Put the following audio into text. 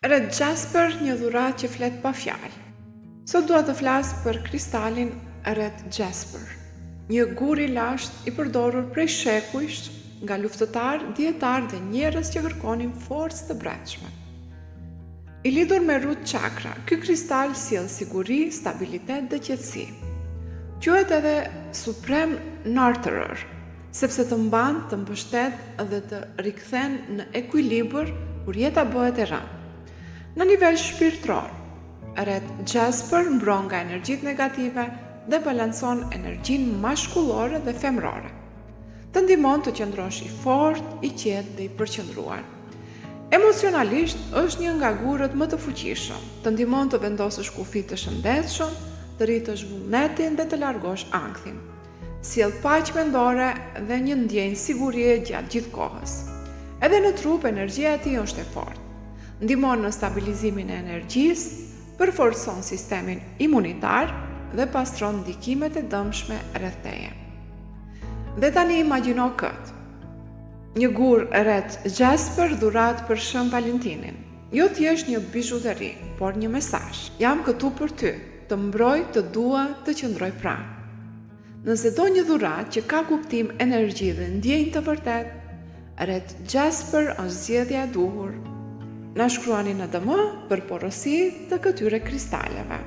Red Jasper, një dhuratë që flet pa fjalë. Sot dua të flas për kristalin Red Jasper, një gur i lashtë i përdorur prej shekujsh nga luftëtarë, dietarë dhe njerëz që kërkonin forcë të brendshme. I lidhur me root chakra, ky kristal sjell siguri, stabilitet dhe qetësi. Quhet edhe Supreme Nurturer, sepse të mban, të mbështet dhe të rikthen në ekuilibër kur jeta bëhet e rëndë. Në nivel shpirtëror, Red Jasper mbron nga energjitë negative dhe balancon energjinë mashkullore dhe femrore. Të ndihmon të qëndrosh i fortë, i qetë dhe i përqendruar. Emocionalisht është një nga gurët më të fuqishëm, të ndihmon të vendosësh kufi të shëndetshëm, të rritësh vullnetin dhe të largosh ankthin. Sjell paqe mendore dhe një ndjenjë sigurie gjatë gjithë kohës. Edhe në trup energjia e tij është e fortë. Ndihmon në stabilizimin e energjisë, përforcon sistemin imunitar dhe pastron ndikimet e dëmshme rreth teje. Dhe tani imagjino këtë. Një gur Red Jasper dhuratë për Shën Valentinin. Jo thjesht një bizhuteri, por një mesazh. Jam këtu për ty, të mbroj, të dua, të qëndroj pranë. Nëse do një dhuratë që ka kuptim, energji dhe ndjenjë të vërtet, Red Jasper është zgjedhja e duhur. Na shkruani në DM për porosi të këtyre kristaleve.